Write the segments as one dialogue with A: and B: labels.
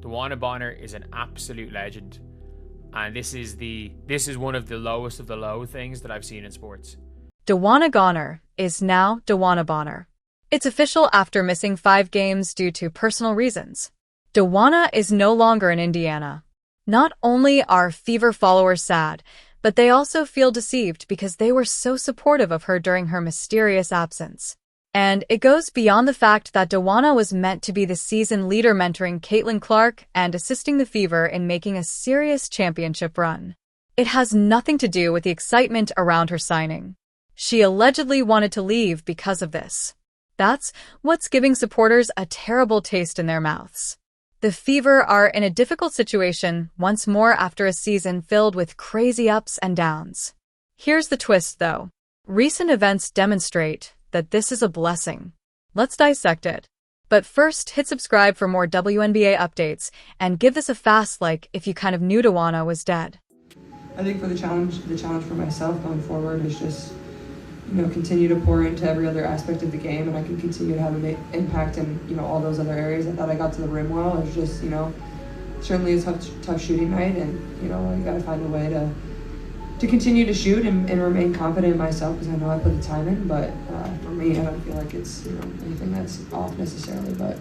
A: DeWanna Bonner is an absolute legend, and this is one of the lowest of the low things that I've seen in sports.
B: DeWanna Bonner is now DeWanna Bonner. It's official after missing 5 games due to personal reasons. DeWanna is no longer in Indiana. Not only are Fever followers sad, but they also feel deceived because they were so supportive of her during her mysterious absence. And it goes beyond the fact that DeWanna was meant to be the season leader, mentoring Caitlin Clark and assisting the Fever in making a serious championship run. It has nothing to do with the excitement around her signing. She allegedly wanted to leave because of this. That's what's giving supporters a terrible taste in their mouths. The Fever are in a difficult situation once more after a season filled with crazy ups and downs. Here's the twist, though. Recent events demonstrate that this is a blessing. Let's dissect it. But first, hit subscribe for more WNBA updates, and give this a fast like if you kind of knew DeWanna was dead.
C: I think for the challenge for myself going forward is just, continue to pour into every other aspect of the game, and I can continue to have an impact in, all those other areas. I thought I got to the rim well. It was just, certainly a tough shooting night, and, I got to find a way to continue to shoot and remain confident in myself, because I know I put the time in. But for me, I don't feel like it's anything that's off necessarily. But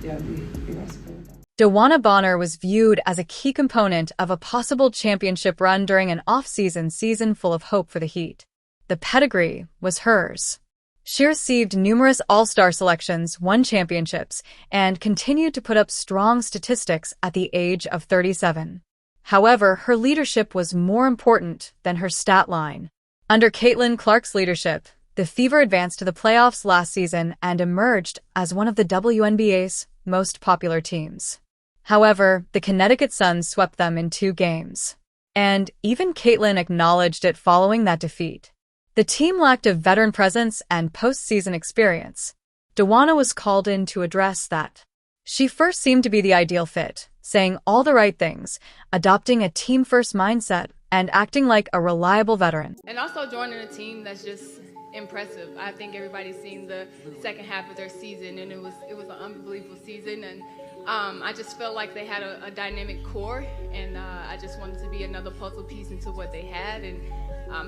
C: it'd be nice to play with that.
B: DeWanna Bonner was viewed as a key component of a possible championship run during an off-season season full of hope for the Heat. The pedigree was hers. She received numerous All-Star selections, won championships, and continued to put up strong statistics at the age of 37. However, her leadership was more important than her stat line. Under Caitlin Clark's leadership, the Fever advanced to the playoffs last season and emerged as one of the WNBA's most popular teams. However, the Connecticut Sun swept them in 2 games. And even Caitlin acknowledged it following that defeat. The team lacked a veteran presence and postseason experience. DeWanna was called in to address that. She first seemed to be the ideal fit, saying all the right things, adopting a team-first mindset, and acting like a reliable veteran.
D: And also joining a team that's just impressive. I think everybody's seen the second half of their season, and it was an unbelievable season. And I just felt like they had a dynamic core, and I just wanted to be another puzzle piece into what they had. And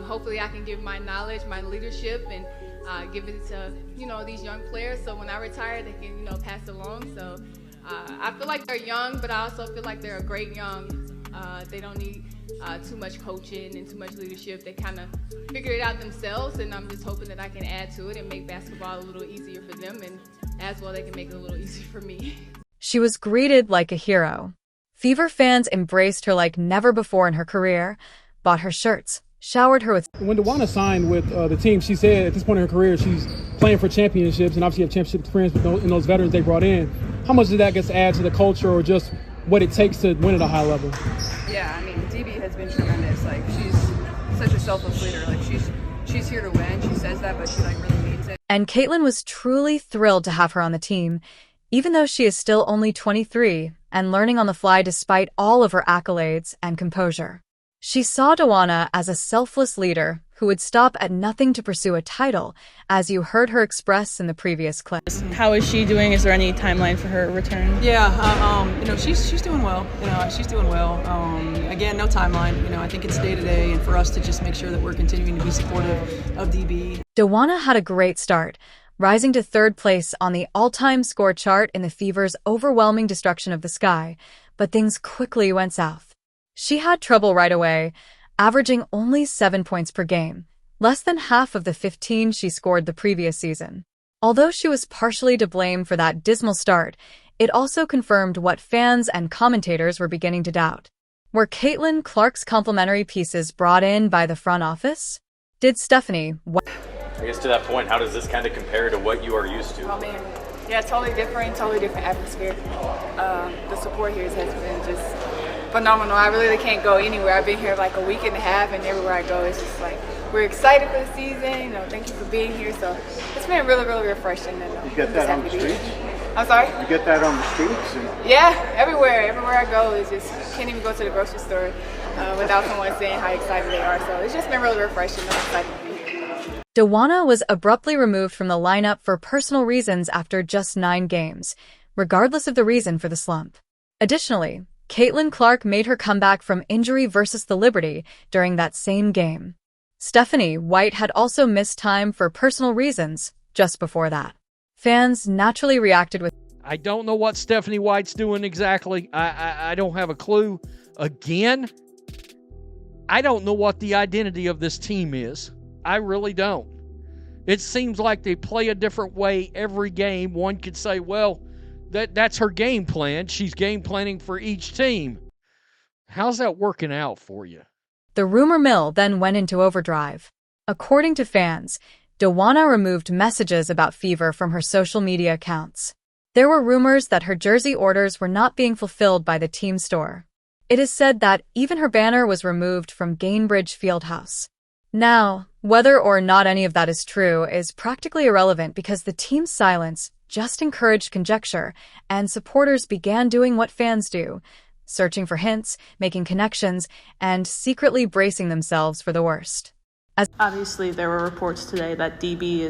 D: hopefully I can give my knowledge, my leadership, and give it to these young players, so when I retire they can pass it along. So I feel like they're young, but I also feel like they're a great young. They don't need too much coaching and too much leadership. They kind of figured it out themselves, and I'm just hoping that I can add to it and make basketball a little easier for them, and as well they can make it a little easier for me.
B: She was greeted like a hero. Fever fans embraced her like never before in her career, bought her shirts, showered her with...
E: When DeWanna signed with the team, she said at this point in her career she's playing for championships, and obviously have championship experience in those veterans they brought in. How much did that get to add to the culture, or just what it takes to win at a high level?
F: Yeah, I mean, DB has been tremendous. Like, she's such a selfless leader. Like, she's here to win. She says that, but she really means it.
B: And Caitlin was truly thrilled to have her on the team, even though she is still only 23 and learning on the fly despite all of her accolades and composure. She saw DeWanna as a selfless leader who would stop at nothing to pursue a title, as you heard her express in the previous clip.
G: How is she doing? Is there any timeline for her return?
F: Yeah, she's doing well. She's doing well. Again, no timeline. I think it's day to day, and for us to just make sure that we're continuing to be supportive of DB.
B: DeWanna had a great start, rising to 3rd place on the all-time score chart in the Fever's overwhelming destruction of the Sky, but things quickly went south. She had trouble right away, averaging only 7 points per game, less than half of the 15 she scored the previous season. Although she was partially to blame for that dismal start, it also confirmed what fans and commentators were beginning to doubt. Were Caitlin Clark's complimentary pieces brought in by the front office? Did Stephanie...
H: I guess to that point, how does this kind of compare to what you are used to?
F: Oh man, yeah, totally different atmosphere. The support here has been just phenomenal. I really can't go anywhere. I've been here like a week and a half, and everywhere I go, it's just like, we're excited for the season. Thank you for being here. So it's been really, really refreshing. And
I: you get that on the streets?
F: I'm sorry?
I: You get that on the streets?
F: Yeah, everywhere I go, it's just, can't even go to the grocery store without someone saying how excited they are. So it's just been really refreshing. I'm excited to be here.
B: DeWanna was abruptly removed from the lineup for personal reasons after just 9 games, regardless of the reason for the slump. Additionally, Caitlin Clark made her comeback from injury versus the Liberty during that same game. Stephanie White had also missed time for personal reasons just before that. Fans naturally reacted with,
J: I don't know what Stephanie White's doing exactly. I don't have a clue. Again, I don't know what the identity of this team is. I really don't. It seems like they play a different way every game. One could say, well, that's her game plan. She's game planning for each team. How's that working out for you?
B: the rumor mill then went into overdrive. According to fans, DeWanna removed messages about Fever from her social media accounts. There were rumors that her jersey orders were not being fulfilled by the team store. It is said that even her banner was removed from Gainbridge Fieldhouse. Now, whether or not any of that is true is practically irrelevant because the team's silence just encouraged conjecture, and supporters began doing what fans do, searching for hints, making connections, and secretly bracing themselves for the worst.
G: Obviously, there were reports today that DB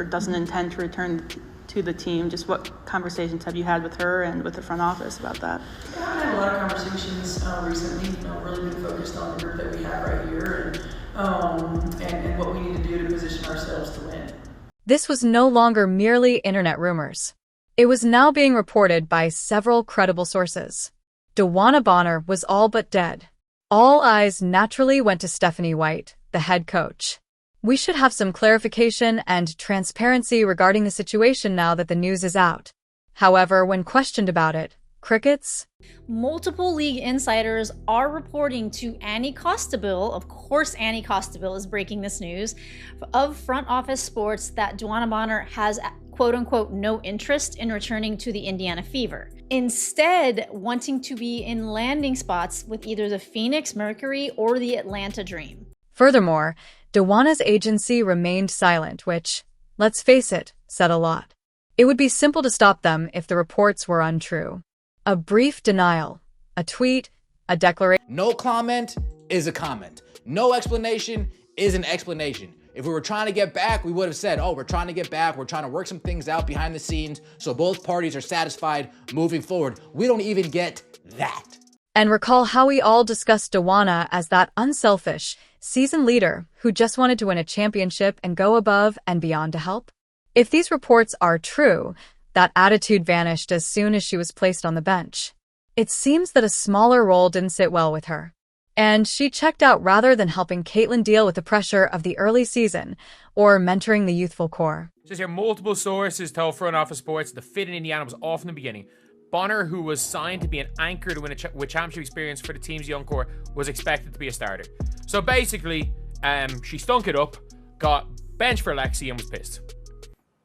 G: doesn't intend to return to the team. Just what conversations have you had with her and with the front office about that?
K: Yeah, I've had a lot of conversations recently. Really been focused on the group that we have right here and what we need to do to position ourselves to win.
B: This was no longer merely internet rumors. It was now being reported by several credible sources. DeWanna Bonner was all but dead. All eyes naturally went to Stephanie White, the head coach. We should have some clarification and transparency regarding the situation now that the news is out. However, when questioned about it, crickets?
L: Multiple league insiders are reporting to Annie Costabile, of course Annie Costabile is breaking this news, of Front Office Sports that DeWanna Bonner has quote-unquote no interest in returning to the Indiana Fever. Instead, wanting to be in landing spots with either the Phoenix Mercury or the Atlanta Dream.
B: Furthermore, DeWanna's agency remained silent, which, let's face it, said a lot. It would be simple to stop them if the reports were untrue. A brief denial, a tweet, a declaration.
M: No comment is a comment. No explanation is an explanation. If we were trying to get back, we would have said, oh, we're trying to get back. We're trying to work some things out behind the scenes so both parties are satisfied moving forward. We don't even get that.
B: And recall how we all discussed DeWanna as that unselfish, seasoned leader who just wanted to win a championship and go above and beyond to help? If these reports are true, that attitude vanished as soon as she was placed on the bench. It seems that a smaller role didn't sit well with her, and she checked out rather than helping Caitlin deal with the pressure of the early season or mentoring the youthful core.
A: Just here, multiple sources told Front Office Sports the fit in Indiana was off in the beginning. Bonner, who was signed to be an anchor to win with championship experience for the team's young core, was expected to be a starter. So basically, she stunk it up, got benched for Alexi, and was pissed.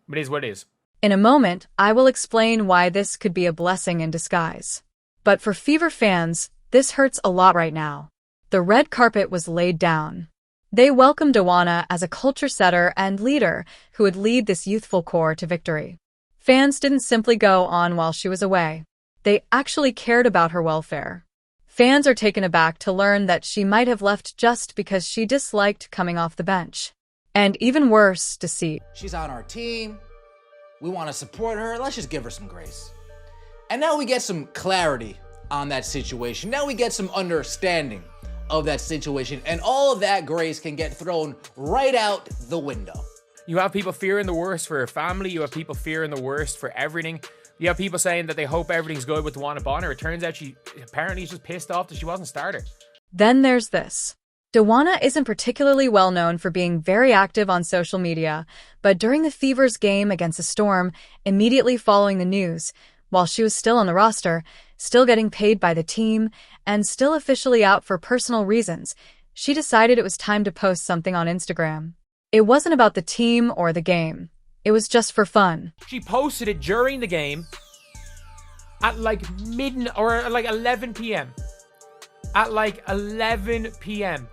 A: But it is what it is.
B: In a moment, I will explain why this could be a blessing in disguise. But for Fever fans, this hurts a lot right now. The red carpet was laid down. They welcomed DeWanna as a culture setter and leader who would lead this youthful core to victory. Fans didn't simply go on while she was away. They actually cared about her welfare. Fans are taken aback to learn that she might have left just because she disliked coming off the bench. And even worse, to see.
M: She's on our team. We want to support her. Let's just give her some grace. And now we get some clarity on that situation. Now we get some understanding of that situation. And all of that grace can get thrown right out the window.
A: You have people fearing the worst for her family. You have people fearing the worst for everything. You have people saying that they hope everything's good with DeWanna Bonner. It turns out she apparently is just pissed off that she wasn't a starter.
B: Then there's this. DeWanna isn't particularly well known for being very active on social media, but during the Fever's game against the Storm, immediately following the news, while she was still on the roster, still getting paid by the team, and still officially out for personal reasons, she decided it was time to post something on Instagram. It wasn't about the team or the game. It was just for fun.
A: She posted it during the game at like 11 p.m. At like 11 p.m.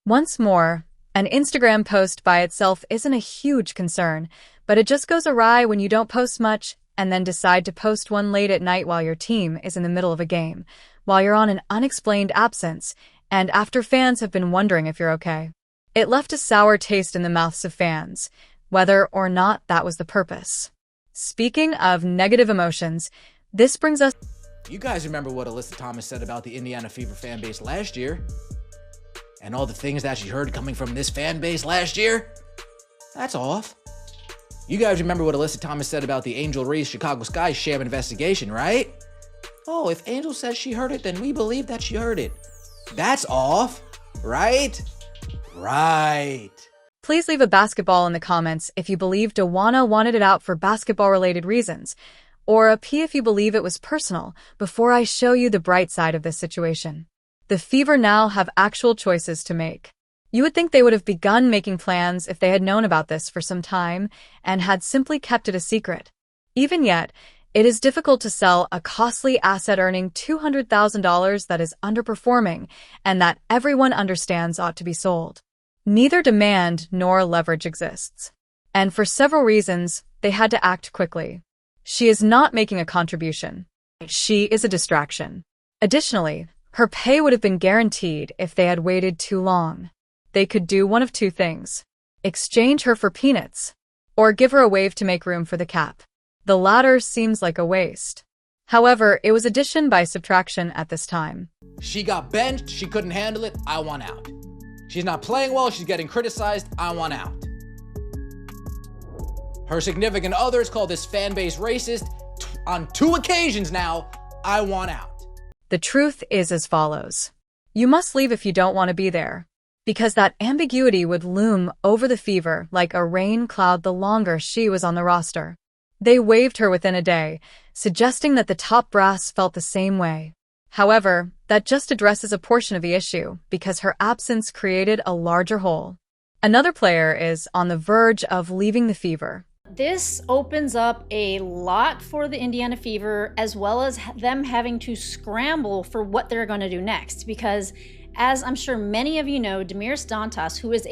B: Once more, an Instagram post by itself isn't a huge concern, but it just goes awry when you don't post much and then decide to post one late at night while your team is in the middle of a game, while you're on an unexplained absence, and after fans have been wondering if you're okay. It left a sour taste in the mouths of fans, whether or not that was the purpose. Speaking of negative emotions, this brings us...
M: You guys remember what Alyssa Thomas said about the Indiana Fever fan base last year? And all the things that she heard coming from this fan base last year? That's off. You guys remember what Alyssa Thomas said about the Angel Reese Chicago Sky sham investigation, right? Oh, if Angel said she heard it, then we believe that she heard it. That's off, right? Right.
B: Please leave a basketball in the comments if you believe DeWanna wanted it out for basketball-related reasons, or a P if you believe it was personal, before I show you the bright side of this situation. The Fever now have actual choices to make. You would think they would have begun making plans if they had known about this for some time and had simply kept it a secret. Even yet, it is difficult to sell a costly asset earning $200,000 that is underperforming and that everyone understands ought to be sold. Neither demand nor leverage exists. And for several reasons, they had to act quickly. She is not making a contribution. She is a distraction. Additionally, her pay would have been guaranteed if they had waited too long. They could do one of two things: exchange her for peanuts, or give her a waive to make room for the cap. The latter seems like a waste. However, it was addition by subtraction at this time.
M: She got benched, she couldn't handle it, I want out. She's not playing well, she's getting criticized, I want out. Her significant others call this fan base racist on 2 occasions now, I want out.
B: The truth is as follows. You must leave if you don't want to be there, because that ambiguity would loom over the Fever like a rain cloud the longer she was on the roster. They waived her within a day, suggesting that the top brass felt the same way. However, that just addresses a portion of the issue because her absence created a larger hole. Another player is on the verge of leaving the Fever.
L: This opens up a lot for the Indiana Fever, as well as them having to scramble for what they're going to do next, because as I'm sure many of you know, Demiris Dantas, who is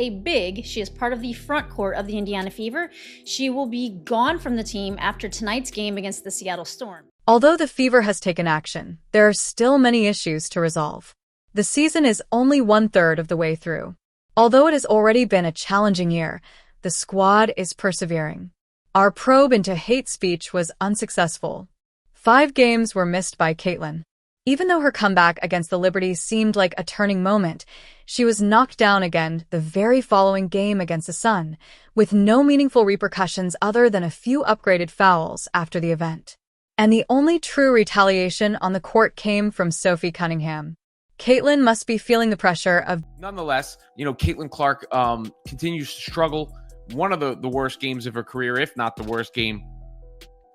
L: she is part of the front court of the Indiana Fever. She will be gone from the team after tonight's game against the Seattle Storm.
B: Although the Fever has taken action, there are still many issues to resolve. The season is only 1/3 of the way through. Although it has already been a challenging year, the squad is persevering. Our probe into hate speech was unsuccessful. 5 games were missed by Caitlin. Even though her comeback against the Liberty seemed like a turning moment, she was knocked down again the very following game against the Sun, with no meaningful repercussions other than a few upgraded fouls after the event. And the only true retaliation on the court came from Sophie Cunningham. Caitlin must be feeling the pressure of...
N: Nonetheless, Caitlin Clark continues to struggle. One of the worst games of her career, if not the worst game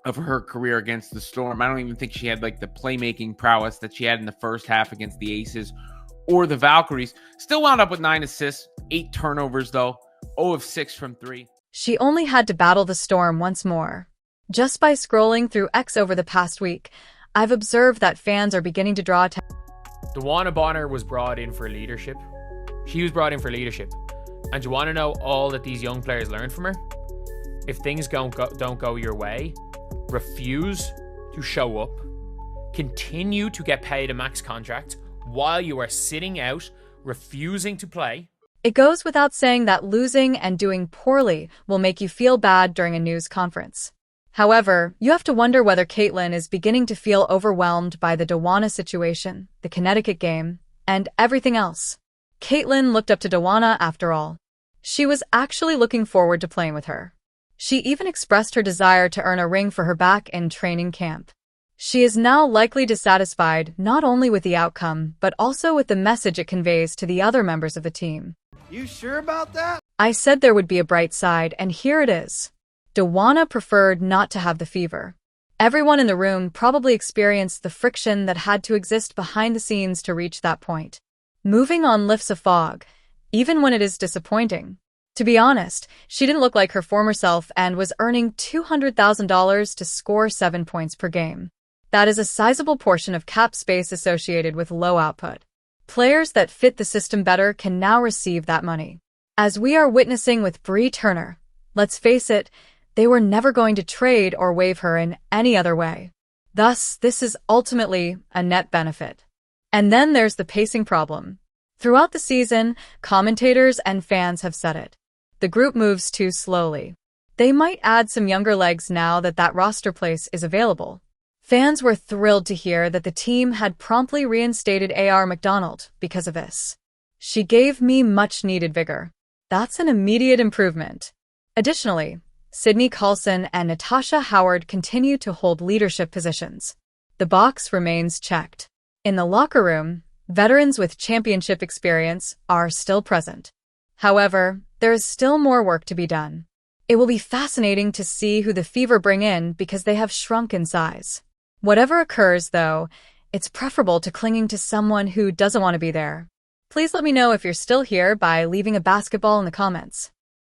N: of her career against the Storm. I don't even think she had the playmaking prowess that she had in the first half against the Aces or the Valkyries. Still wound up with 9 assists, 8 turnovers though, 0 of 6 from 3.
B: She only had to battle the Storm once more. Just by scrolling through X over the past week, I've observed that fans are beginning to draw attention.
A: DeWanna Bonner was brought in for leadership. She was brought in for leadership. And do you want to know all that these young players learned from her? If things don't go your way, refuse to show up, continue to get paid a max contract while you are sitting out, refusing to play.
B: It goes without saying that losing and doing poorly will make you feel bad during a news conference. However, you have to wonder whether Caitlin is beginning to feel overwhelmed by the DeWanna situation, the Connecticut game, and everything else. Caitlin looked up to DeWanna after all. She was actually looking forward to playing with her. She even expressed her desire to earn a ring for her back in training camp. She is now likely dissatisfied not only with the outcome, but also with the message it conveys to the other members of the team.
I: You sure about that?
B: I said there would be a bright side, and here it is. DeWanna preferred not to have the Fever. Everyone in the room probably experienced the friction that had to exist behind the scenes to reach that point. Moving on lifts a fog, even when it is disappointing. To be honest, she didn't look like her former self and was earning $200,000 to score 7 points per game. That is a sizable portion of cap space associated with low output. Players that fit the system better can now receive that money. As we are witnessing with Bree Turner, let's face it, they were never going to trade or waive her in any other way. Thus, this is ultimately a net benefit. And then there's the pacing problem. Throughout the season, commentators and fans have said it. The group moves too slowly. They might add some younger legs now that that roster place is available. Fans were thrilled to hear that the team had promptly reinstated A.R. McDonald because of this. She gave me much-needed vigor. That's an immediate improvement. Additionally, Sydney Carlson and Natasha Howard continue to hold leadership positions. The box remains checked. In the locker room, veterans with championship experience are still present. However, there is still more work to be done. It will be fascinating to see who the Fever bring in because they have shrunk in size. Whatever occurs, though, it's preferable to clinging to someone who doesn't want to be there. Please let me know if you're still here by leaving a basketball in the comments.